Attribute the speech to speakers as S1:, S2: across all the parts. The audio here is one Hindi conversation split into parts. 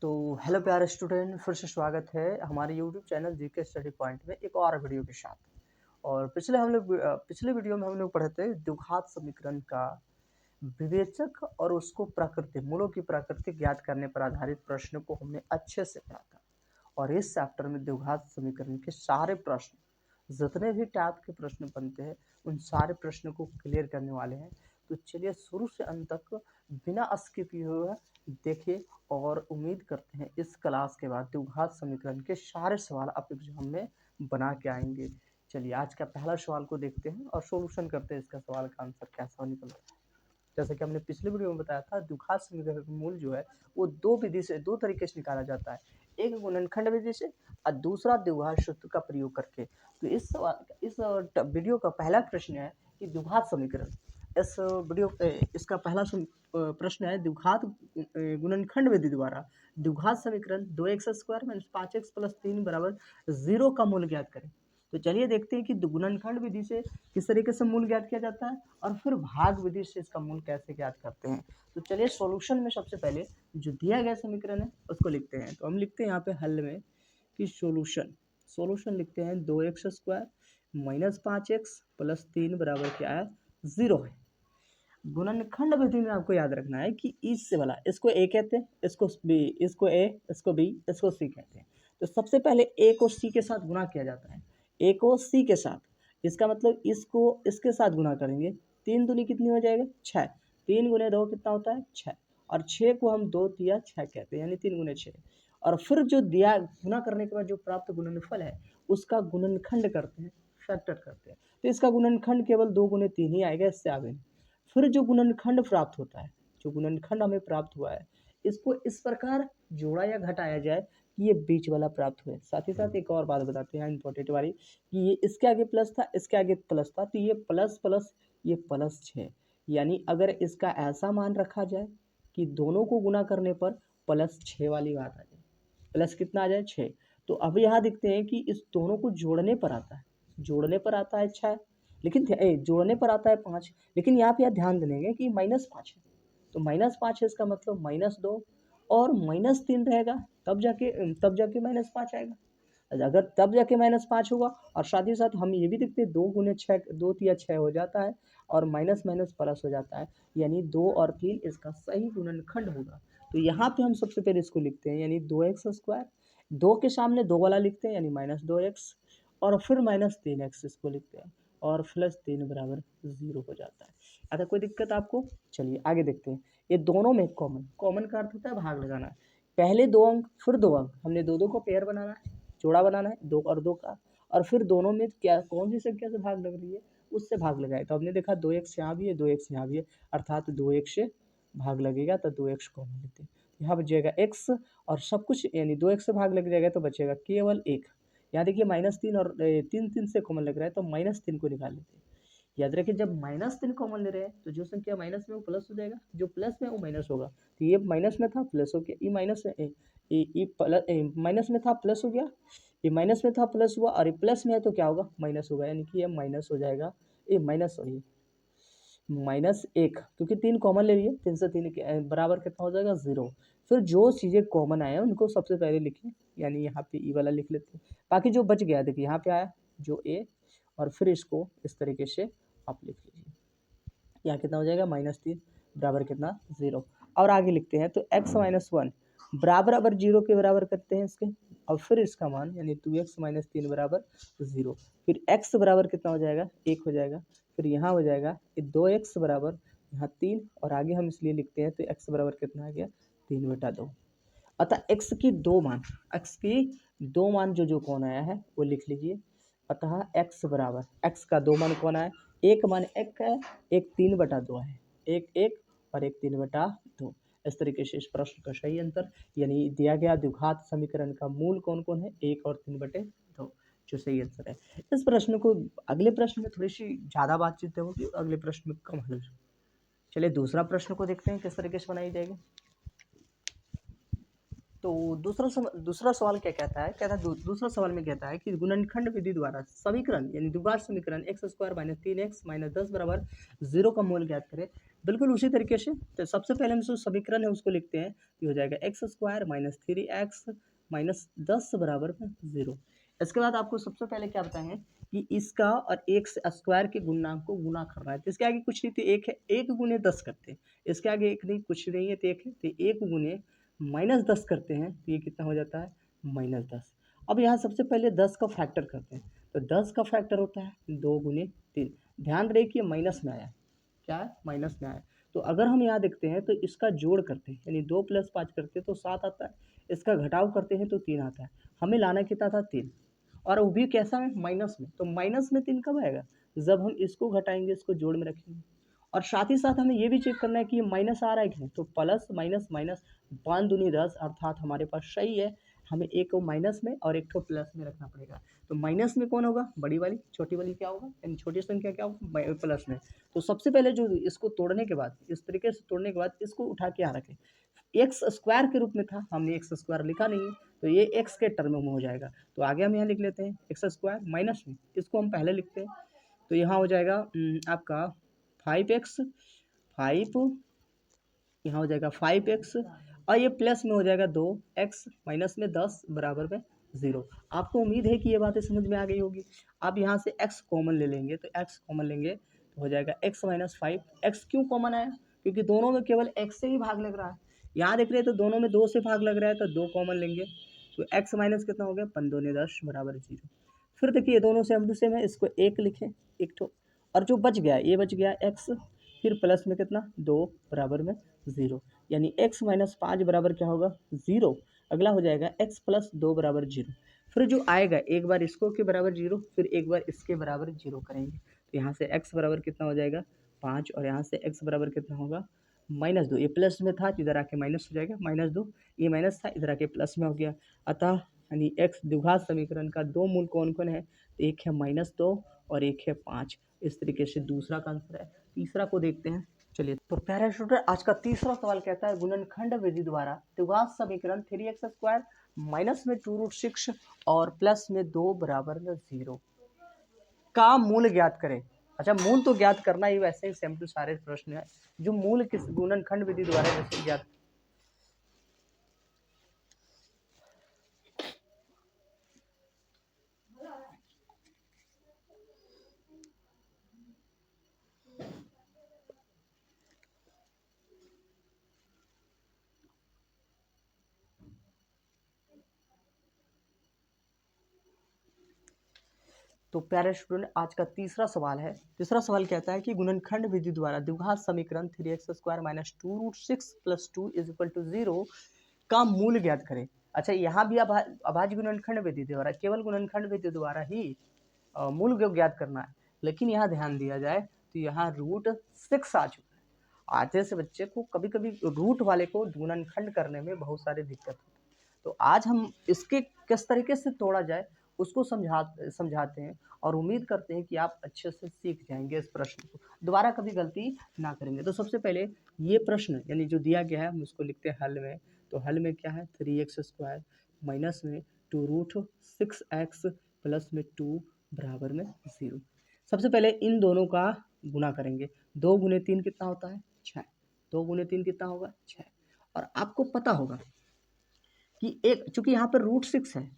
S1: तो हेलो प्यारे स्टूडेंट, फिर से स्वागत है हमारे YouTube channel GK study point में एक और वीडियो के साथ। और पिछले वीडियो में हम लोग पढ़े थे द्विघात समीकरण का विवेचक और उसको प्रकृति मूलों की प्रकृति ज्ञात करने पर आधारित प्रश्न को हमने अच्छे से पढ़ा था। और इस चैप्टर में द्विघात समीकरण के सारे प्रश्न, जितने भी टाइप के प्रश्न बनते हैं, उन सारे प्रश्नों को क्लियर करने वाले हैं। तो चलिए शुरू से अंत तक बिना स्किप किए हुए देखिए। और उम्मीद करते हैं इस क्लास के बाद द्विघात समीकरण के सारे सवाल आप एग्जाम में बना के आएंगे। चलिए आज का पहला सवाल को देखते हैं और सॉल्यूशन करते हैं इसका सवाल का आंसर कैसा निकलता है। जैसे कि हमने पिछले वीडियो में बताया था, द्विघात समीकरण का मूल जो है वो दो तरीके से निकाला जाता है। एक गुणनखंड विधि से और दूसरा द्विघात सूत्र का प्रयोग करके। तो इस वीडियो का पहला प्रश्न है कि द्विघात समीकरण, इसका पहला प्रश्न है द्विघात गुणनखंड विधि द्वारा द्विघात समीकरण 2x² - 5x + 3 = 0 का मूल ज्ञात करें। तो चलिए देखते हैं कि गुणनखंड विधि से किस तरीके से मूल ज्ञात किया जाता है और फिर भाग विधि से इसका मूल कैसे ज्ञात करते हैं। तो चलिए सॉल्यूशन में सबसे पहले जो दिया गया समीकरण है उसको लिखते हैं। तो हम लिखते हैं यहाँ पे हल में कि सॉल्यूशन लिखते हैं 2x² - 5x + 3 = क्या है, 0 है। गुणनखंड विधि में आपको याद रखना है कि इससे वाला इसको ए कहते हैं, इसको बी, इसको ए, इसको बी, इसको सी कहते हैं। तो सबसे पहले ए को सी के साथ गुणा किया जाता है। ए को सी के साथ, इसका मतलब इसको इसके साथ गुणा करेंगे। 3 दूनी कितनी हो जाएगा, 6। 3 × 2 कितना होता है, 6। और 6 को हम 2 तिया 6 कहते हैं, यानी 3 × 6। और फिर जो दिया गुणा करने के बाद जो प्राप्त गुणनफल है उसका गुणनखंड करते हैं, फैक्टर करते हैं। तो इसका गुणनखंड केवल 2 × 3 ही आएगा, इससे आगे नहीं। फिर जो गुणनखंड प्राप्त होता है, जो गुणनखंड हमें प्राप्त हुआ है, इसको इस प्रकार जोड़ा या घटाया जाए कि ये बीच वाला प्राप्त हुए। साथ ही साथ एक और बात बताते हैं इंपॉर्टेंट वाली कि ये इसके आगे प्लस था, इसके आगे प्लस था, तो ये प्लस प्लस ये +6। यानी अगर इसका ऐसा मान रखा जाए कि दोनों को गुना करने पर +6 वाली बात आ जाए, प्लस कितना आ जाए, 6। तो अब यहाँ देखते हैं कि इस दोनों को जोड़ने पर आता है, जोड़ने पर आता है 6, लेकिन जोड़ने पर आता है 5। लेकिन यहाँ पे ध्यान देंगे कि -5 है, तो -5 है, इसका मतलब -2 और -3 रहेगा, तब जाके -5 आएगा। अगर तब जाके -5 होगा। और साथ ही साथ हम ये भी देखते हैं 2 × 6 2 तिया 6 हो जाता है और माइनस माइनस प्लस हो जाता है, यानी 2 और 3 इसका सही गुणनखंड होगा। तो यहाँ पे हम सबसे पहले इसको लिखते हैं, यानी 2x², 2 के सामने 2 वाला लिखते हैं, यानी -2x, और फिर -3x इसको लिखते हैं और +3 = 0 हो जाता है। अगर कोई दिक्कत आपको, चलिए आगे देखते हैं। ये दोनों में कॉमन का अर्थ होता है भाग लगाना। पहले 2 अंक फिर 2 अंक, हमने 2 को पेयर बनाना है, जोड़ा बनाना है 2 और 2 का, और फिर दोनों में क्या कौन सी संख्या से भाग लग रही है उससे भाग लगाए। तो हमने देखा 2x यहाँ भी है, 2x यहाँ भी है, अर्थात 2x से भाग लगेगा तो 2x कॉमन लेते हैं। यहाँ बचेगा x और सब कुछ, यानी 2x से भाग लग जाएगा तो बचेगा केवल 1। यहाँ देखिए -3 और 3 से कॉमन लग रहा है, तो -3 को निकाल लेते हैं। याद रखिए जब -3 कॉमन ले रहे हैं तो जो संख्या माइनस में वो प्लस हो जाएगा, जो प्लस में वो माइनस होगा। तो ये माइनस में था प्लस हो गया, ये माइनस में था प्लस हो गया, ये माइनस में था प्लस हुआ, और ये प्लस में है तो क्या होगा, माइनस होगा, यानी कि ये माइनस हो जाएगा। ये -1, क्योंकि 3 कॉमन ले लिए, 3 से 3 के बराबर कितना हो जाएगा, 0। फिर जो चीज़ें कॉमन आए हैं उनको सबसे पहले लिखें, यानी यहाँ पे ई वाला लिख लेते हैं। बाकी जो बच गया देखिए यहाँ पे आया जो ए, और फिर इसको इस तरीके से आप लिख लीजिए। यहाँ कितना हो जाएगा, -3 बराबर कितना, 0। और आगे लिखते हैं तो x - 1 बराबर, अगर 0 के बराबर करते हैं इसके, और फिर इसका मान यानी 2x - 3 = 0। फिर x बराबर कितना हो जाएगा, 1 हो जाएगा। फिर यहाँ हो जाएगा 2x बराबर यहाँ 3, और आगे हम इसलिए लिखते हैं तो x बराबर कितना आ गया, 3/2। अतः x की दो मान जो कौन आया है वो लिख लीजिए। अतः x बराबर, x का 2 मान कौन आया, एक मान 1 है, एक 3/2 है, एक 1 और एक 3/2। इस तरीके से इस प्रश्न का सही आंसर, यानी दिया गया द्विघात समीकरण का मूल कौन कौन है, 1 और 3/2, जो सही आंसर है। इस प्रश्न को अगले प्रश्न में थोड़ी सी ज़्यादा बातचीत होगी, अगले प्रश्न में कम हल। चलिए दूसरा प्रश्न को देखते हैं किस तरीके से बनाई जाएगी। तो दूसरा सवाल क्या कहता है, दूसरा सवाल में कहता है कि गुणनखंड विधि द्वारा समीकरण यानी द्विघात समीकरण x² - 3x - 10 = 0 का मूल ज्ञात करें। बिल्कुल उसी तरीके से तो सबसे पहले हम जो समीकरण है उसको लिखते हैं, ये हो जाएगा x square minus 3x minus 10 बराबर में 0। इसके बाद आपको सबसे पहले क्या बताएं कि इसका और एक्स स्क्वायर के गुणांक को गुना करना है, तो इसके आगे कुछ नहीं, तो एक है, एक गुने 10 करते हैं, इसके आगे एक नहीं, कुछ नहीं है, तो एक है, तो एक गुने माइनस 10 करते हैं, तो ये कितना हो जाता है -10। अब यहाँ सबसे पहले 10 का फैक्टर करते हैं, तो 10 का फैक्टर होता है 2 गुने 3। ध्यान रहे कि माइनस में आया, क्या है माइनस में आया। तो अगर हम यहाँ देखते हैं तो इसका जोड़ करते हैं, यानी 2 + 5 करते हैं तो 7 आता है, इसका घटाव करते हैं तो 3 आता है। हमें लाना कितना था 3, और वो भी कैसा है माइनस में, तो माइनस में 3 कब आएगा, जब हम इसको घटाएंगे, इसको जोड़ में रखेंगे। और साथ ही साथ हमें ये भी चेक करना है कि ये माइनस आ रहा है कि नहीं, तो प्लस माइनस माइनस 5 दूनी 10, अर्थात हमारे पास सही है। हमें एक को माइनस में और एक को प्लस में रखना पड़ेगा। तो माइनस में कौन होगा, बड़ी वाली, छोटी वाली क्या होगा, यानी छोटी संख्या क्या होगा प्लस में। तो सबसे पहले जो इसको तोड़ने के बाद, इस तरीके से तोड़ने के बाद इसको उठा के यहाँ रखें, एक्स स्क्वायर के रूप में था, हमने एक्स स्क्वायर लिखा नहीं है, तो ये एक्स के टर्म में हो जाएगा। तो आगे हम यहाँ लिख लेते हैं एक्स स्क्वायर माइनस में, इसको हम पहले लिखते हैं, तो यहाँ हो जाएगा आपका 5x, 5, यहाँ हो जाएगा 5x, और ये प्लस में हो जाएगा 2x माइनस में 10 बराबर में 0। आपको उम्मीद है कि ये बातें समझ में आ गई होगी। आप यहाँ से x कॉमन ले लेंगे, तो x कॉमन लेंगे तो हो जाएगा x माइनस 5। x क्यों कॉमन आया, क्योंकि दोनों में केवल x से ही भाग लग रहा है। यहाँ देख रहे हैं तो दोनों में 2 से भाग लग रहा है, तो 2 कॉमन लेंगे, तो x माइनस कितना हो गया 15 ने 10 बराबर 0। फिर देखिए दोनों सेम टू सेम है, इसको एक लिखें, एक ठो, और जो बच गया ये बच गया x, फिर प्लस में कितना 2 बराबर में 0, यानी x माइनस 5 बराबर क्या होगा 0। अगला हो जाएगा x प्लस 2 बराबर 0। फिर जो आएगा एक बार इसको के बराबर 0, फिर एक बार इसके बराबर 0 करेंगे, तो यहाँ से x बराबर कितना हो जाएगा 5, और यहाँ से x बराबर कितना होगा -2। ये प्लस में था तो इधर आके माइनस हो जाएगा -2, ये माइनस था इधर आके प्लस में हो गया। अतः यानी एक्स द्विघात समीकरण का दो मूल कौन कौन है, एक है -2 और एक है 5। इस तरीके से दूसरा का आंसर है। तीसरा को देखते हैं, चलिए। तो प्यारे स्टूडेंट, आज का तीसरा सवाल कहता है गुणनखंड विधि द्वारा द्विघात समीकरण 3x स्क्वायर माइनस में 2√6 और प्लस में 2 बराबर में 0 का मूल ज्ञात करें। अच्छा, मूल तो ज्ञात करना ही, वैसे ही सेम टू सारे प्रश्न है, जो मूल किस गुणनखंड विधि द्वारा जैसे ज्ञात। तो प्यारे स्टूडेंट, आज का तीसरा सवाल है। तीसरा सवाल कहता है कि गुणनखंड विधि द्वारा द्विघात समीकरण 3x square minus 2√6 plus 2 is equal to 0 का मूल ज्ञात करें। अच्छा, यहाँ भी अभाज्य गुणनखंड विधि द्वारा, केवल गुणनखंड विधि द्वारा ही मूल ज्ञात करना है, लेकिन यहाँ ध्यान दिया जाए तो यहाँ √6 आ चुका है। आधे से बच्चे को कभी कभी रूट वाले को गुणनखंड करने में बहुत सारी दिक्कत होती है। तो आज हम इसके किस तरीके से तोड़ा जाए उसको समझाते हैं, और उम्मीद करते हैं कि आप अच्छे से सीख जाएंगे, इस प्रश्न को दोबारा कभी गलती ना करेंगे। तो सबसे पहले ये प्रश्न यानी जो दिया गया है हम उसको लिखते हैं हल में। तो हल में क्या है 3x स्क्वायर माइनस में 2√6x प्लस में 2 बराबर में 0। सबसे पहले इन दोनों का गुना करेंगे, 2 गुने 3 कितना होता है 6, 2 गुने 3 कितना होगा 6। और आपको पता होगा कि एक, चूंकि यहाँ पर √6 है,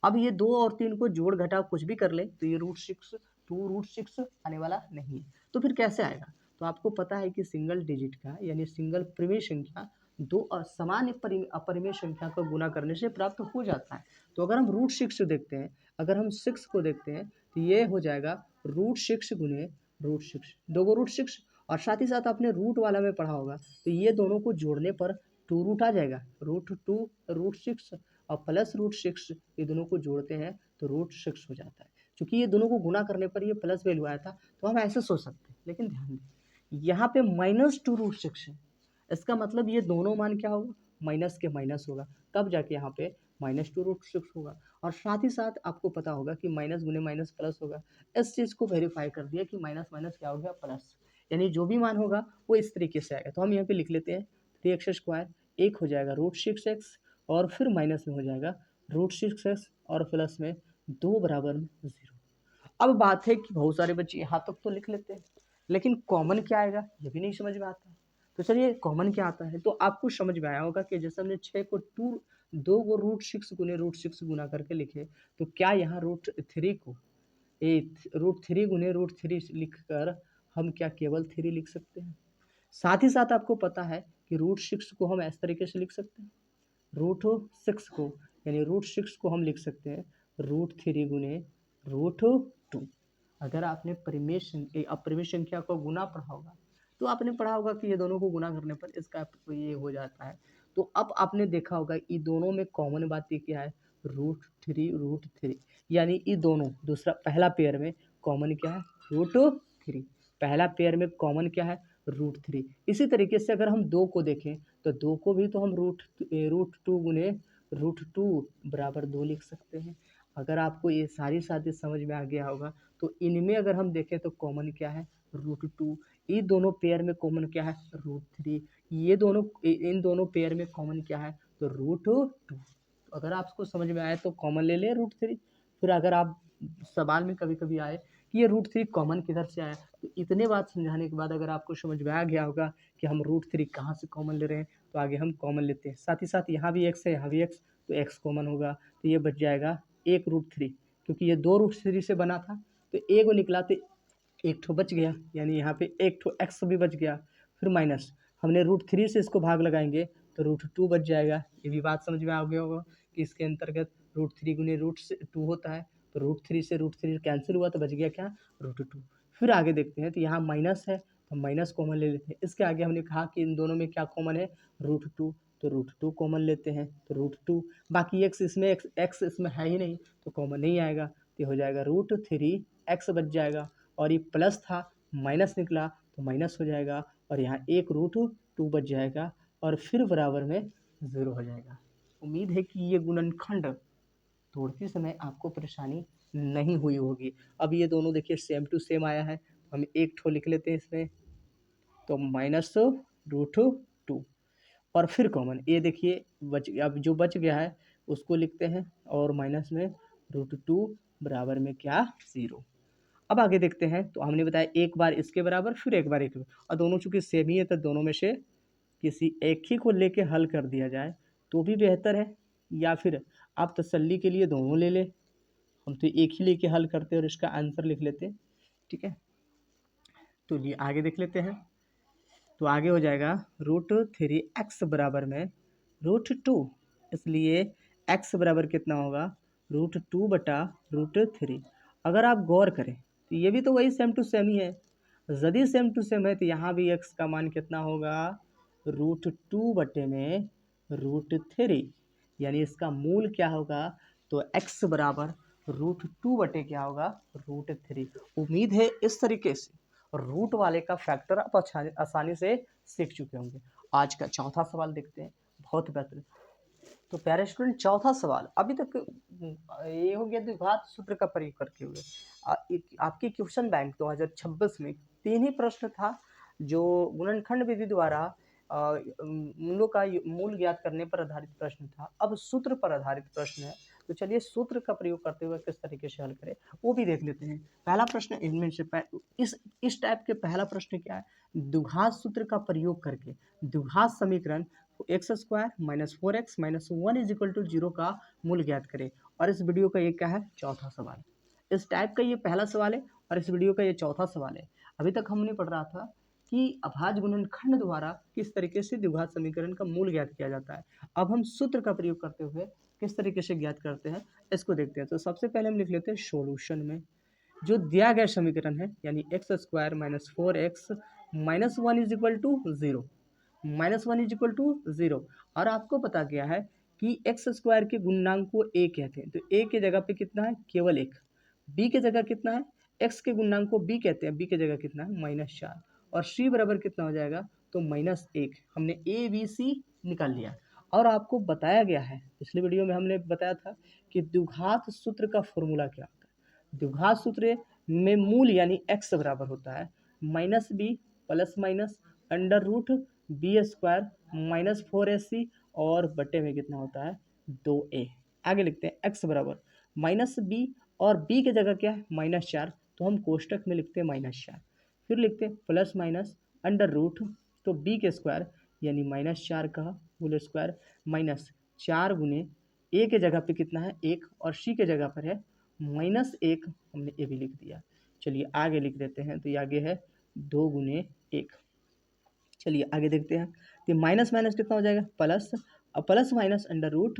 S1: अब ये 2 और 3 को जोड़ घटाव कुछ भी कर ले तो ये √6 2√6 आने वाला नहीं है। तो फिर कैसे आएगा, तो आपको पता है कि सिंगल डिजिट का यानी सिंगल परिमेय संख्या दो सामान्य अपरिमेय संख्या का गुना करने से प्राप्त हो जाता है। तो अगर हम √6 देखते हैं, अगर हम 6 को देखते हैं तो ये हो जाएगा √6 गुने √6, 2 √6, और साथ ही साथ आपने रूट वाला में पढ़ा होगा, तो ये दोनों को जोड़ने पर 2 रूट आ जाएगा, √2 √6 और प्लस √6, ये दोनों को जोड़ते हैं तो √6 हो जाता है। क्योंकि ये दोनों को गुना करने पर ये प्लस वैल्यू आया था, तो हम ऐसे सोच सकते हैं, लेकिन ध्यान दें यहाँ पे -2√6 है, इसका मतलब ये दोनों मान क्या होगा माइनस के माइनस होगा, तब जाके यहाँ पे -2√6 होगा। और साथ ही साथ आपको पता होगा कि माइनस गुने माइनस प्लस होगा, इस चीज़ को वेरीफाई कर दिया कि माइनस माइनस क्या हो गया प्लस, यानी जो भी मान होगा वो इस तरीके से आएगा। तो हम यहाँ पे लिख लेते हैं 3x स्क्वायर, एक हो जाएगा √6x और फिर माइनस में हो जाएगा √6x और प्लस में 2 बराबर में 0। अब बात है कि बहुत सारे बच्चे यहाँ तक तो लिख लेते हैं, लेकिन कॉमन क्या आएगा ये भी नहीं समझ में आता। तो चलिए कॉमन क्या आता है, तो आपको समझ में आया होगा कि जैसे हमने 6 को 2 को √6 गुने √6 गुना करके लिखे, तो क्या यहाँ √3 को √3 गुने √3 लिखकर हम क्या केवल 3 लिख सकते हैं? साथ ही साथ आपको पता है कि √6 को हम इस तरीके से लिख सकते हैं, √6 को यानी √6 को हम लिख सकते हैं √3 गुने √2। अगर आपने अपरिमेय संख्या को गुना पढ़ा होगा तो आपने पढ़ा होगा कि ये दोनों को गुना करने पर इसका ये हो जाता है। तो अब आपने देखा होगा ये दोनों में कॉमन बात ये क्या है, √3 यानी ये दोनों दूसरा पहला पेयर में कॉमन क्या है, √3। पहला पेयर में कॉमन क्या है, √3। इसी तरीके से अगर हम 2 को देखें तो 2 को भी तो हम √2 गुने √2 बराबर 2 लिख सकते हैं। अगर आपको ये सारी साथी समझ में आ गया होगा तो इनमें अगर हम देखें तो कॉमन क्या है, √2। ये दोनों पेयर में कॉमन क्या है, √3। ये दोनों इन दोनों पेयर में कॉमन क्या है, तो √2। अगर आपको समझ में आए तो कॉमन ले लें √3। फिर अगर आप सवाल में कभी कभी आए कि ये √3 कॉमन किधर से आया, तो इतने बात समझाने के बाद अगर आपको समझ में आ गया होगा कि हम √3 कहाँ से कॉमन ले रहे हैं, तो आगे हम कॉमन लेते हैं। साथ ही साथ यहाँ भी x है, यहाँ भी x, तो x कॉमन होगा, तो ये बच जाएगा 1 √3, क्योंकि ये 2 √3 से बना था, तो एक वो निकला तो एक ठो बच गया, यानी यहाँ पे एक ठो x भी बच गया। फिर माइनस हमने √3 से इसको भाग लगाएंगे तो √2 बच जाएगा। ये भी बात समझ में आ गया होगा कि इसके अंतर्गत √3 गुने √2 होता है, तो √3 से √3 कैंसिल हुआ तो बच गया क्या, √2। फिर आगे देखते हैं तो यहाँ माइनस है तो माइनस कॉमन ले लेते हैं। इसके आगे हमने कहा कि इन दोनों में क्या कॉमन है, √2, तो √2 कॉमन लेते हैं, तो √2। बाकी x इसमें है ही नहीं तो कॉमन नहीं आएगा, तो हो जाएगा √3 x बच जाएगा। और ये प्लस था माइनस निकला तो माइनस हो जाएगा, और यहाँ एक √2 बच जाएगा, और फिर बराबर में 0 हो जाएगा। उम्मीद है कि ये गुणनखंड तोड़ते समय आपको परेशानी नहीं हुई होगी। अब ये दोनों देखिए सेम टू सेम आया है, हम एक ठो लिख लेते हैं इसमें, तो -√2, और फिर कॉमन ये देखिए अब जो बच गया है उसको लिखते हैं, और माइनस में √2 बराबर में क्या, 0। अब आगे देखते हैं, तो हमने बताया एक बार इसके बराबर फिर एक बार और दोनों चूंकि सेम ही है तो दोनों में से किसी एक ही को लेके हल कर दिया जाए तो भी बेहतर है, या फिर आप तसल्ली के लिए दोनों ले लें। हम तो एक ही लेके हल करते हैं और इसका आंसर लिख लेते हैं, ठीक है। तो ये आगे देख लेते हैं, तो आगे हो जाएगा √3x बराबर में √2, इसलिए x बराबर कितना होगा, √2 बटा √3। अगर आप गौर करें तो ये भी तो वही सेम टू सेम ही है, यदि सेम टू सेम है तो यहाँ भी x का मान कितना होगा, √2 बटे में √3, यानी इसका मूल क्या होगा, तो x बराबर √2 बटे क्या होगा, √3। उम्मीद है इस तरीके से रूट वाले का फैक्टर आप आसानी से सीख चुके होंगे। आज का चौथा सवाल देखते हैं, बहुत बेहतर। तो प्यारे स्टूडेंट चौथा सवाल अभी तक ये हो गया द्विघात सूत्र का प्रयोग करके हुए। आपके क्वेश्चन बैंक 2026 में 3 ही प्रश्न था जो गुणनखंड विधि द्वारा मूलों का मूल ज्ञात करने पर आधारित प्रश्न था। अब सूत्र पर आधारित प्रश्न है, तो चलिए सूत्र का प्रयोग करते हुए किस तरीके से हल करें वो भी देख लेते हैं। पहला प्रश्न इनमें से इस टाइप के पहला प्रश्न क्या है, द्विघात सूत्र का प्रयोग करके द्विघात समीकरण x² -4x -1 = 0 का मूल ज्ञात करें। और इस वीडियो का ये क्या है, चौथा सवाल। इस टाइप का ये पहला सवाल है और इस वीडियो का ये चौथा सवाल है। अभी तक हमने पढ़ रहा था कि अभाज्य गुणनखंड द्वारा किस तरीके से द्विघात समीकरण का मूल ज्ञात किया जाता है। अब हम सूत्र का प्रयोग करते हुए किस तरीके से ज्ञात करते हैं इसको देखते हैं। तो सबसे पहले हम लिख लेते हैं सॉल्यूशन में जो दिया गया समीकरण है, यानी x² -4x -1 = 0, -1 = 0। और आपको पता गया है कि x² के गुणनांक को a कहते हैं, तो a के जगह पे कितना है, केवल 1। b के जगह कितना है, x के गुणनांक को b कहते हैं, b के जगह कितना है, -4। और c बराबर कितना हो जाएगा, तो -1। हमने a b c निकाल लिया। और आपको बताया गया है, पिछले वीडियो में हमने बताया था कि द्विघात सूत्र का फॉर्मूला क्या होता है। द्विघात सूत्र में मूल यानी x बराबर होता है -b plus minus √b² -4ac और बटे में कितना होता है, 2a। आगे लिखते हैं x बराबर -b और b की जगह क्या है, -4, तो हम कोष्टक में लिखते हैं -4। फिर लिखते हैं प्लस माइनस तो बी के स्क्वायर यानी -4 का होल स्क्वायर माइनस 4 गुने ए के जगह पे कितना है 1 और सी के जगह पर है -1, हमने ए भी लिख दिया। चलिए आगे लिख देते हैं, तो ये आगे है 2 गुने 1। चलिए आगे देखते हैं, तो माइनस माइनस कितना हो जाएगा प्लस, और प्लस माइनस अंडर रूट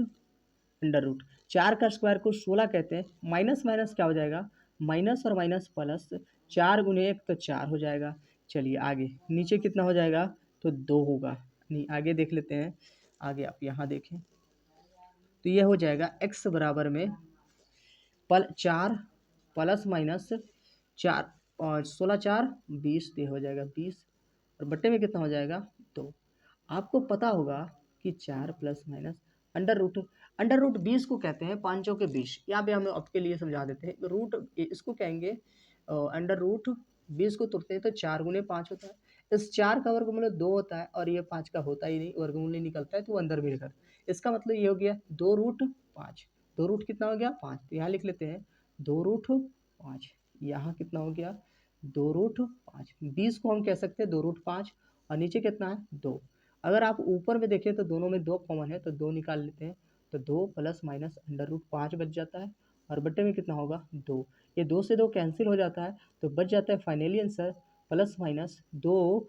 S1: 4 का स्क्वायर को 16 कहते हैं, माइनस माइनस क्या हो जाएगा माइनस और माइनस प्लस, 4 गुने 1 तो 4 हो जाएगा। चलिए आगे नीचे कितना हो जाएगा तो 2 होगा। नहीं आगे देख लेते हैं, आगे आप यहाँ देखें तो ये हो जाएगा x बराबर में 4 प्लस माइनस 4 और 16 4 20, ये हो जाएगा 20 और बट्टे में कितना हो जाएगा 2। आपको पता होगा कि 4 प्लस माइनस अंडर रूट 20 को कहते हैं 5 के 20। यहाँ पे हम आपके लिए समझा देते हैं, रूट इसको कहेंगे अंडर रूट 20 को तोड़ते हैं तो 4 गुने 5 होता है। इस 4 का वर्गमूल 2 होता है और ये 5 का होता ही नहीं, वर्गमूल नहीं निकलता है तो वो अंदर भी कर। इसका मतलब ये हो गया 2√5। 2 रूट कितना हो गया 5, तो यहाँ लिख लेते हैं 2√5। यहाँ कितना हो गया 2√5। 20 को हम कह सकते हैं 2√5 और नीचे कितना है 2। अगर आप ऊपर में देखें तो दोनों में 2 कॉमन है तो 2 निकाल लेते हैं, तो 2 प्लस माइनस अंडर रूट 5 बच जाता है और बट्टे में कितना होगा 2। ये 2 से 2 कैंसिल हो जाता है तो बच जाता है finally answer plus minus 2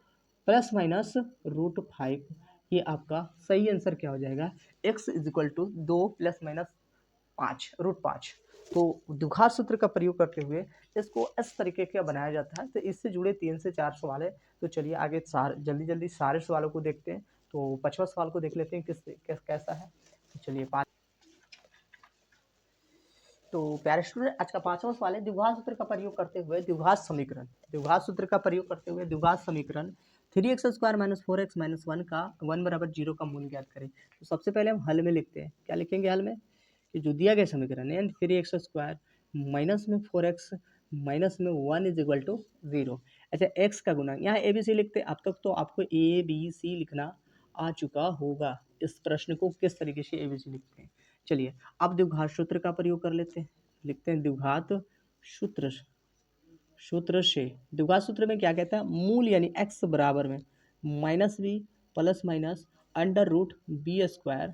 S1: plus minus √5। ये आपका सही आंसर क्या हो जाएगा, x is equal to 2 plus minus 5√5। तो द्विघात सूत्र का प्रयोग करते हुए इसको इस तरीके का बनाया जाता है। तो इससे जुड़े 3 से 4 सवाल है। तो चलिए आगे जल्दी जल्दी सारे सवालों को देखते हैं। तो 5वां सवाल को देख लेते हैं कैसा है। तो चलिए तो प्यारे स्टूडेंट आज का 5वां सवाल है, द्विघात सूत्र का प्रयोग करते हुए द्विघात समीकरण। द्विघात सूत्र का प्रयोग करते हुए द्विघात समीकरण 3x² - 4x - 1 का 1 बराबर 0 का मूल ज्ञात करें। तो सबसे पहले हम हल में लिखते हैं, क्या लिखेंगे हल में कि जो दिया गया समीकरण है 3x² माइनस में 4x माइनस में 1 इज इक्वल टू 0। अच्छा x का गुना, यहाँ ए बी सी लिखते हैं। अब तक तो आपको ए बी सी लिखना आ चुका होगा। इस प्रश्न को किस तरीके से ए बी सी लिखते हैं। चलिए अब द्विघात सूत्र का प्रयोग कर लेते हैं, लिखते हैं द्विघात सूत्र से। द्विघात सूत्र में क्या कहता है, मूल यानी x बराबर में -b plus minus under root b²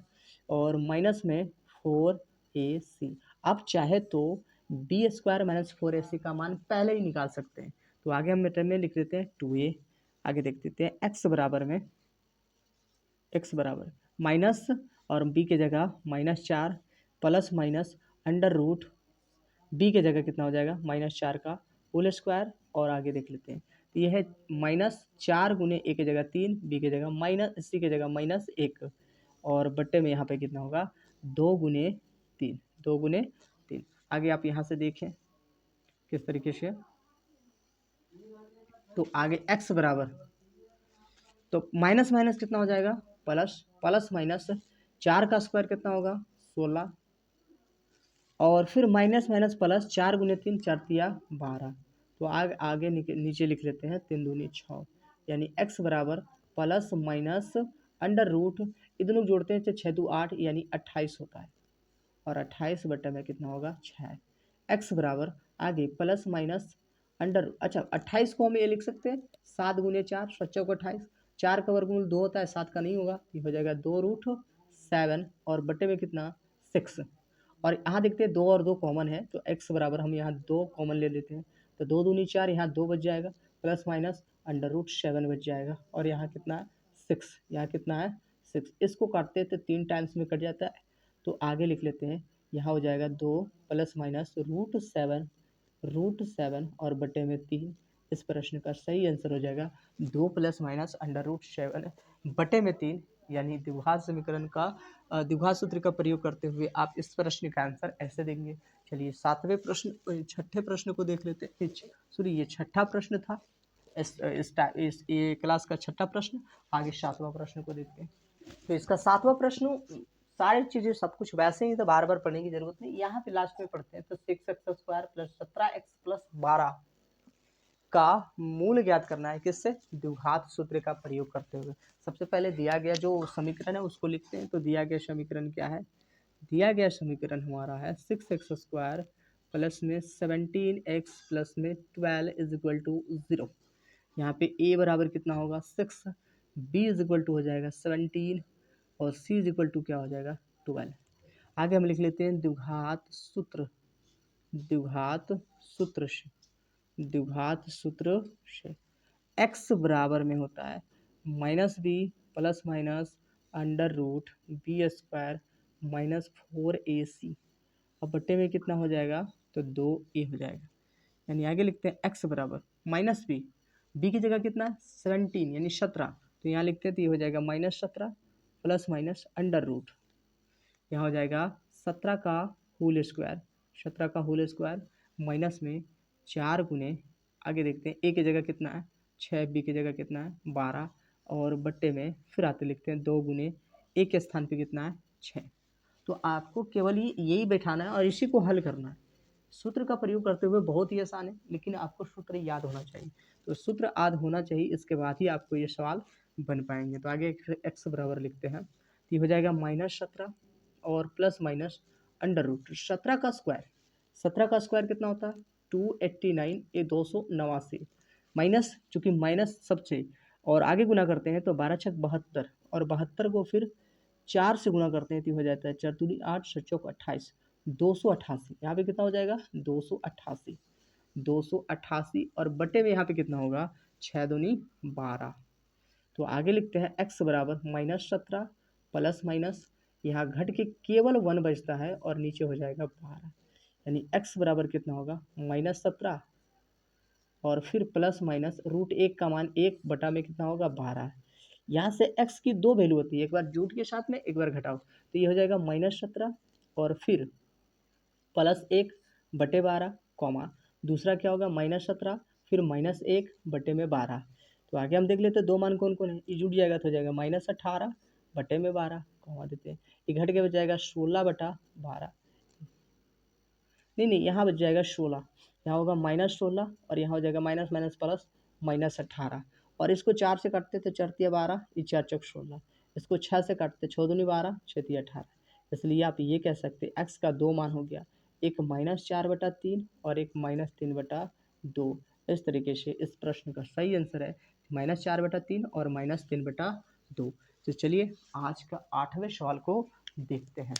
S1: और माइनस में 4ac। आप चाहे तो b² माइनस 4ac का मान पहले ही निकाल सकते हैं। तो आगे हम मेथड में लिख देते हैं 2a। आगे देख देते हैं x बराबर माइनस और b के जगह -4 plus minus under root b के जगह कितना हो जाएगा -4 का होल स्क्वायर। और आगे देख लेते हैं तो यह है -4 गुने a के जगह 3, b के जगह माइनस c के जगह -1 और बट्टे में यहाँ पे कितना होगा 2 गुने 3। आगे आप यहाँ से देखें किस तरीके से। तो आगे x बराबर, तो माइनस माइनस कितना हो जाएगा प्लस, प्लस माइनस 4 का स्क्वायर कितना होगा 16 और फिर माइनस माइनस प्लस 4 गुने 3 4 तिया 12। तो आगे नीचे लिख लेते हैं 3 दूनी 6 यानी x बराबर प्लस माइनस अंडर रूट, इधर जोड़ते हैं तो 6 दू 8 यानी 28 होता है और 28 बटे में कितना होगा 6। x बराबर आगे प्लस माइनस अच्छा 28 को हम ये लिख सकते हैं 7 गुने 4 7 को 28, 4 का वर्गमूल 2 होता है 7 का नहीं होगा, ये हो जाएगा 2√7 और बटे में कितना 6। और यहाँ देखते हैं 2 और 2 कॉमन है तो x बराबर हम यहाँ 2 कॉमन ले लेते हैं तो 2 दूनी 4, यहाँ 2 बच जाएगा प्लस माइनस अंडर रूट 7 बच जाएगा और यहाँ कितना है 6, यहाँ कितना है 6। इसको काटते हैं तो 3 टाइम्स में कट जाता है। तो आगे लिख लेते हैं, यहाँ हो जाएगा 2 प्लस माइनस √7 और बटे में 3। इस प्रश्न का सही आंसर हो जाएगा 2 प्लस माइनस अंडर रूट 7 बटे में 3 यानी द्विघात समीकरण का द्विघात सूत्र का प्रयोग करते हुए आप इस प्रश्न का आंसर ऐसे देंगे। चलिए छठे प्रश्न को देख लेते हैं। सॉरी ये छठा प्रश्न था, ये क्लास का छठा प्रश्न। आगे 7वां प्रश्न को देखते हैं। तो इसका 7वां प्रश्न सारी चीज़ें सब कुछ वैसे ही तो बार बार पढ़ने की जरूरत नहीं, यहाँ पे लास्ट में पढ़ते हैं। तो 6x² प्लस 17x प्लस 12 का मूल ज्ञात करना है, किससे द्विघात सूत्र का प्रयोग करते हुए। सबसे पहले दिया गया जो समीकरण है उसको लिखते हैं। तो दिया गया समीकरण क्या है, दिया गया समीकरण हमारा है 6x² प्लस में 17x प्लस में 12 इज इक्वल टू 0। यहाँ पे a बराबर कितना होगा 6, b इज इक्वल टू हो जाएगा 17 और c इज इक्वल टू क्या हो जाएगा 12। आगे हम लिख लेते हैं द्विघात सूत्र से x बराबर में होता है -b plus minus under root B square -4ac। अब बट्टे में कितना हो जाएगा तो 2a हो जाएगा। यानी आगे लिखते हैं x बराबर -b, b की जगह कितना 17 यानी 17, तो यहाँ लिखते हैं तो ये हो जाएगा -17 प्लस माइनस अंडर रूट, यहाँ हो जाएगा 17 का होल स्क्वायर, 17 का होल स्क्वायर माइनस में 4 गुने, आगे देखते हैं a की जगह कितना है 6, b की जगह कितना है 12 और बट्टे में फिर आते लिखते हैं 2 गुने a के स्थान पे कितना है 6। तो आपको केवल यही बैठाना है और इसी को हल करना है। सूत्र का प्रयोग करते हुए बहुत ही आसान है, लेकिन आपको सूत्र याद होना चाहिए। तो सूत्र याद होना चाहिए, इसके बाद ही आपको ये सवाल बन पाएंगे। तो आगे x बराबर लिखते हैं, तो ये हो जाएगा -17 और प्लस माइनस अंडर रूट 17 का स्क्वायर, 17 का स्क्वायर कितना होता है 289, ये 289 माइनस, चूँकि माइनस सबसे और आगे गुना करते हैं तो 12 छक 72 और 72 को फिर 4 से गुना करते हैं तो हो जाता है 4 दूनी 8 7 चौक 28, 288। यहाँ पे कितना हो जाएगा 288, 288 और बटे में यहाँ पे कितना होगा 6 दूनी 12। तो आगे लिखते हैं x बराबर -17 प्लस माइनस, यहाँ घट के केवल 1 बचता है और नीचे हो जाएगा 12, यानी x बराबर कितना होगा -17 और फिर प्लस माइनस रूट 1 का मान 1 बटा में कितना होगा 12। यहाँ से x की दो वैल्यू होती है, एक बार जूट के साथ में एक बार घटाओ, तो ये हो जाएगा -17 और फिर प्लस 1 बटे 12 कॉमा, दूसरा क्या होगा -17 फिर -1 बटे में 12। तो आगे हम देख लेते हैं दो मान कौन कौन है, ये जुट जाएगा तो हो जाएगा -18 बटे में 12 कॉमा देते हैं, ये घट के बच जाएगा 16 बटा 12, नहीं यहाँ बच जाएगा 16, यहाँ होगा -16 और यहाँ हो जाएगा माइनस माइनस प्लस -18 और इसको 4 से काटते तो 4 तिया 12, ये 4 चौक 16, इसको 6 से काटते 6 दूनी 12 6 तिया 18, इसलिए आप ये कह सकते हैं x का दो मान हो गया, एक -4/3 और एक -3/2। इस तरीके से इस प्रश्न का सही आंसर है -4/3 और -3/2। तो चलिए आज का 8वें सवाल को देखते हैं।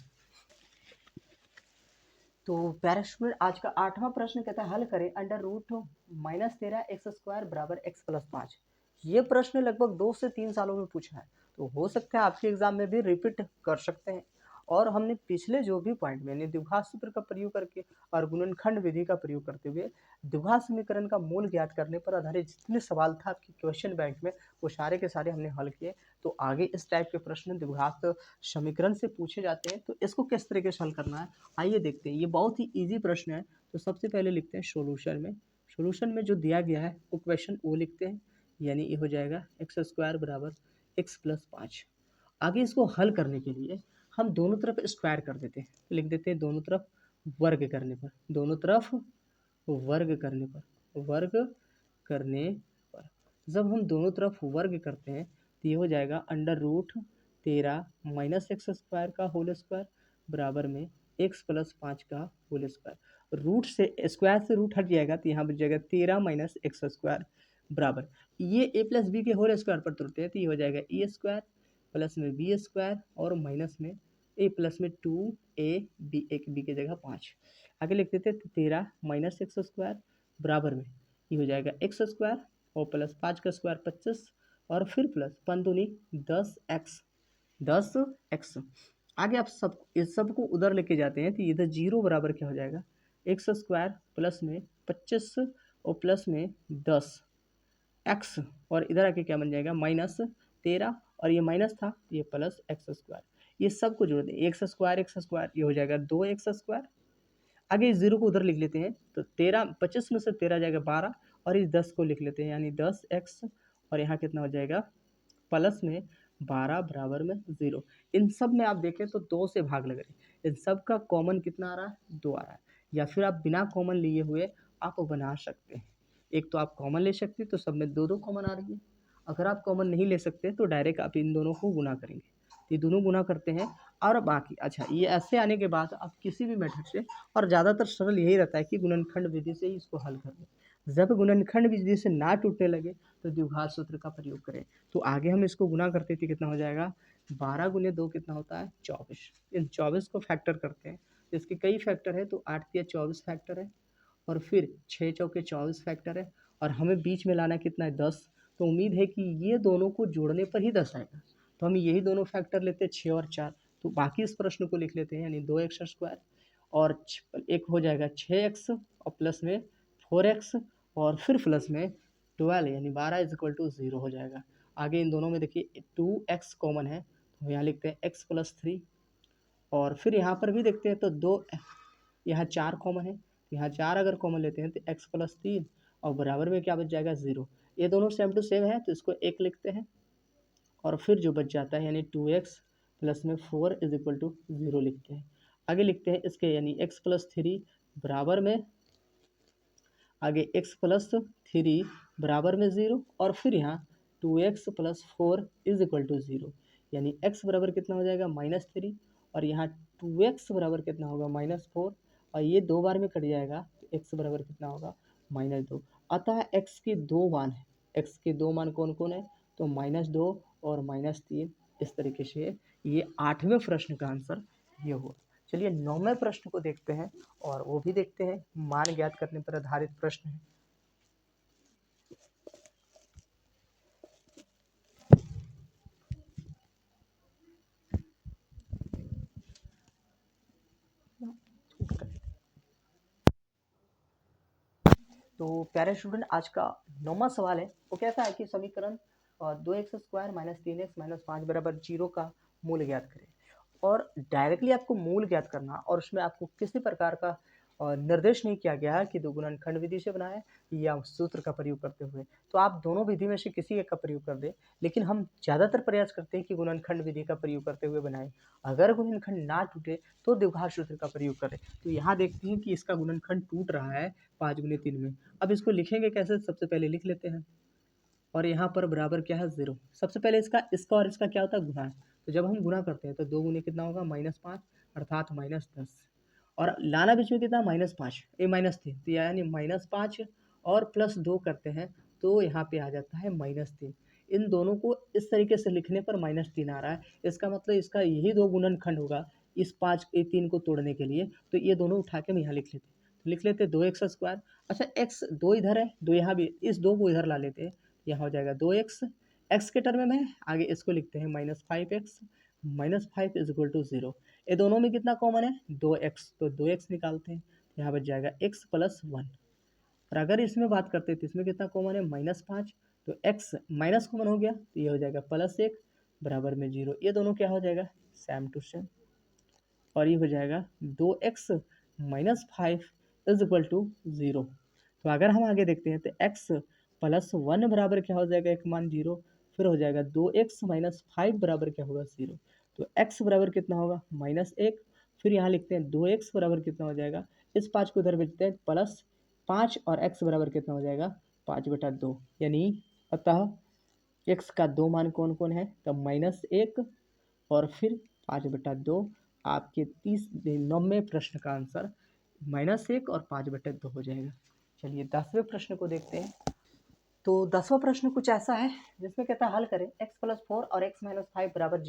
S1: तो प्यारे स्टूडेंट आज का 8वां प्रश्न कहता है हल करें अंडर रूट -13x² बराबर x प्लस 5। ये प्रश्न लगभग 2 से 3 सालों में पूछा है, तो हो सकता है आपके एग्जाम में भी रिपीट कर सकते हैं। और हमने पिछले जो भी पॉइंट में द्विघात सूत्र का प्रयोग करके और गुणनखंड विधि का प्रयोग करते हुए द्विघात समीकरण का मूल ज्ञात करने पर आधारित जितने सवाल था आपके क्वेश्चन बैंक में, वो सारे के सारे हमने हल किए। तो आगे इस टाइप के प्रश्न द्विघात समीकरण से पूछे जाते हैं, तो इसको किस तरीके से हल करना है आइए देखते हैं। ये बहुत ही इजी प्रश्न है। तो सबसे पहले लिखते हैं सॉल्यूशन में जो दिया गया है वो क्वेश्चन वो लिखते हैं, यानी ये हो जाएगा x² बराबर x प्लस 5। आगे इसको हल करने के लिए हम दोनों तरफ स्क्वायर कर देते हैं, लिख देते हैं दोनों तरफ वर्ग करने पर, दोनों तरफ वर्ग करने पर, वर्ग करने पर जब हम दोनों तरफ वर्ग करते हैं तो ये हो जाएगा अंडर रूट 13 -x² का होल स्क्वायर बराबर में x प्लस 5 का होल स्क्वायर। रूट से स्क्वायर से रूट हट जाएगा तो यहाँ बच जाएगा 13 - x² बराबर, ये a प्लस बी के होल स्क्वायर पर तुरते हैं तो ये हो जाएगा e² प्लस में b² और माइनस में a प्लस में 2ab, एक b की जगह 5। आगे लिख देते हैं 13 - x² बराबर में ये हो जाएगा x² और प्लस 5 का स्क्वायर 25 और फिर प्लस 5 दूनी 10x। आगे आप सब इस सब को उधर लेके जाते हैं तो इधर 0 बराबर क्या हो जाएगा x² प्लस में 25 और प्लस में 10x और इधर आके क्या बन जाएगा -13 और ये माइनस था ये प्लस x²। ये सब को जोड़ दें x², ये हो जाएगा 2x²। आगे इस 0 को उधर लिख लेते हैं तो 25 में से 13 जाएगा 12 और इस 10 को लिख लेते हैं यानी 10x और यहाँ कितना हो जाएगा प्लस में 12 बराबर में 0। इन सब में आप देखें तो 2 से भाग लग रहे हैं, इन सब का कॉमन कितना आ रहा है 2 आ रहा है, या फिर आप बिना कॉमन लिए हुए आप बना सकते हैं। एक तो आप कॉमन ले सकते हैं तो सब में 2 कॉमन आ रही है, अगर आप कॉमन नहीं ले सकते तो डायरेक्ट आप इन दोनों को गुना करेंगे, ये दोनों गुना करते हैं और बाकी अच्छा ये ऐसे आने के बाद आप किसी भी मेथड से, और ज़्यादातर सरल यही रहता है कि गुणनखंड विधि से ही इसको हल कर लें। जब गुणनखंड विधि से ना टूटने लगे तो द्विघात सूत्र का प्रयोग करें। तो आगे हम इसको गुना करते थे, कितना हो जाएगा 12 गुने 2 कितना होता है 24। इन 24 को फैक्टर करते हैं, इसके कई फैक्टर है, तो 8 तिया 24 फैक्टर है, और फिर 6 चौके 24 फैक्टर है, और हमें बीच में लाना कितना है 10। तो उम्मीद है कि ये दोनों को जोड़ने पर ही 10 आएगा, तो हम यही दोनों फैक्टर लेते हैं 6 और 4। तो बाकी इस प्रश्न को लिख लेते हैं, यानी 2x² और एक हो जाएगा 6x और प्लस में 4x और फिर प्लस में 12 यानी 12 = 0 हो जाएगा। आगे इन दोनों में देखिए 2x कॉमन है, तो यहाँ लिखते हैं x + 3, और फिर यहाँ पर भी देखते हैं तो 2, यहाँ 4 कॉमन है, तो यहाँ 4 अगर कॉमन लेते हैं तो x + 3 और बराबर में क्या बच जाएगा 0। ये दोनों सेम टू सेम है, तो इसको 1 लिखते हैं, और फिर जो बच जाता है यानी 2x प्लस में 4 = 0 लिखते हैं। आगे लिखते हैं इसके, यानी x + 3 बराबर में, आगे x + 3 बराबर में 0, और फिर यहाँ 2x + 4 = 0, यानी x बराबर कितना हो जाएगा -3, और यहाँ 2x बराबर कितना होगा -4, और ये 2 बार में कट जाएगा, तो x बराबर कितना होगा -2। अतः x के 2 मान है, x के 2 मान कौन कौन है, तो -2 और -3। इस तरीके से ये 8वें प्रश्न का आंसर ये हुआ। चलिए 9वें प्रश्न को देखते हैं, और वो भी देखते हैं, मान ज्ञात करने पर आधारित प्रश्न है। तो प्यारे स्टूडेंट, आज का 9वां सवाल है, वो कहता है कि समीकरण 2x² - 3x - 5 बराबर 0 का मूल ज्ञात करें। और डायरेक्टली आपको मूल ज्ञात करना, और उसमें आपको किसी प्रकार का निर्देश नहीं किया गया है कि दो गुणनखंड विधि से बनाए या सूत्र का प्रयोग करते हुए। तो आप दोनों विधि में से किसी एक का प्रयोग कर दें, लेकिन हम ज़्यादातर प्रयास करते हैं कि गुणनखंड विधि का प्रयोग करते हुए बनाएं। अगर गुणनखंड ना टूटे तो द्विघात सूत्र का प्रयोग करें। तो यहाँ देखते हैं कि इसका गुणनखंड टूट रहा है 5 गुने 3 में। अब इसको लिखेंगे कैसे, सबसे पहले लिख लेते हैं, और यहाँ पर बराबर क्या है 0। सबसे पहले इसका और इसका क्या होता है गुणा है, तो जब हम गुणा करते हैं तो 2 गुने कितना होगा -5 अर्थात -10, और लाना बीच में कितना -5 ये -3, तो यानी -5 और +2 करते हैं तो यहाँ पे आ जाता है -3। इन दोनों को इस तरीके से लिखने पर -3 आ रहा है, इसका मतलब इसका यही 2 गुणनखंड होगा इस 5 ये 3 को तोड़ने के लिए। तो ये दोनों उठा के हम यहाँ लिख लेते हैं, तो लिख लेते हैं 2x²। अच्छा x 2 इधर है, 2 यहाँ भी, इस 2 को इधर ला लेते हैं, यहाँ हो जाएगा 2x, x के टर्म में है, आगे इसको लिखते हैं -5x -5 = 0। ये दोनों में कितना कॉमन है 2x, तो 2x निकालते हैं, यहाँ बच जाएगा x + 1। और अगर इसमें बात करते हैं तो इसमें कितना कॉमन है -5, तो x माइनस कॉमन हो गया, तो ये हो जाएगा +1 बराबर में 0। ये दोनों क्या हो जाएगा सेम टू सेम, और ये हो जाएगा 2x - 5 = 0। तो अगर हम आगे देखते हैं तो x + 1 बराबर क्या हो जाएगा, एक मान 0, फिर हो जाएगा 2x - 5 बराबर क्या होगा 0। तो x बराबर कितना होगा -1, फिर यहाँ लिखते हैं 2x बराबर कितना हो जाएगा, इस 5 को इधर भेजते हैं +5, और x बराबर कितना हो जाएगा 5/2, यानी अतः x का 2 मान कौन कौन है, तो -1 और फिर 5/2। आपके 9वें प्रश्न का आंसर -1 और 5/2 हो जाएगा। चलिए 10वें प्रश्न को देखते हैं। तो 10वां प्रश्न कुछ ऐसा है, जिसमें कहता है हल करें x + 4 और x - 5 बराबर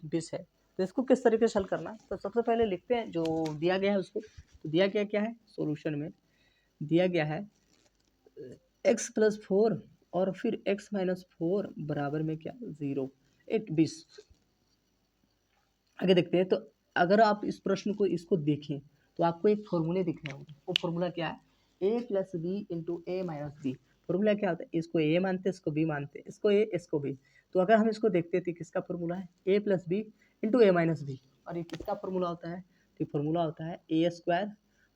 S1: 20 है। तो इसको किस तरीके से हल करना है, तो सबसे पहले लिखते हैं जो दिया गया है उसको। तो दिया गया क्या है, सॉल्यूशन में दिया गया है x + 4 और फिर x - 4 बराबर में क्या 0, 20। आगे देखते हैं, तो अगर आप इस प्रश्न को इसको देखें तो आपको एक फॉर्मूले दिख रहे होंगे। वो फॉर्मूला क्या है, a + b × a - b। Formula क्या होता है, इसको a मानते हैं, इसको b मानते हैं, इसको a इसको b। तो अगर हम इसको देखते हैं तो किसका फॉर्मूला है a + b × a - b, और ये किसका फॉर्मूला होता है, तो फॉर्मूला होता है a²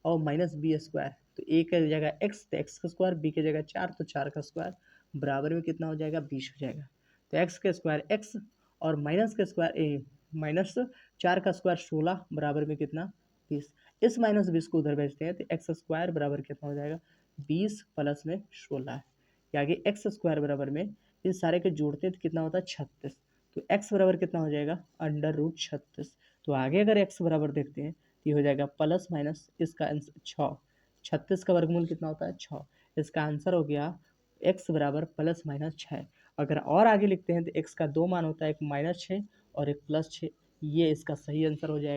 S1: और -b²। तो a की जगह x, तो x का स्क्वायर, b की जगह 4, तो 4 का स्क्वायर बराबर में कितना हो जाएगा 20 हो जाएगा। तो x का स्क्वायर x और माइनस का स्क्वायर a, -4 का स्क्वायर 16 बराबर में कितना 20। इस -20 को उधर भेजते हैं तो x² बराबर कितना हो जाएगा 20 प्लस में 16, या आगे x² बराबर में इन सारे के जोड़ते हैं तो कितना होता है 36। तो x बराबर कितना हो जाएगा √36। तो आगे अगर x बराबर देखते हैं तो ये हो जाएगा प्लस माइनस इसका 6, 36 का वर्गमूल कितना होता है 6, इसका आंसर हो गया x बराबर प्लस माइनस 6। अगर और आगे लिखते हैं तो x का 2 मान होता है, एक -6 और एक +6। ये इसका सही आंसर हो जाएगा।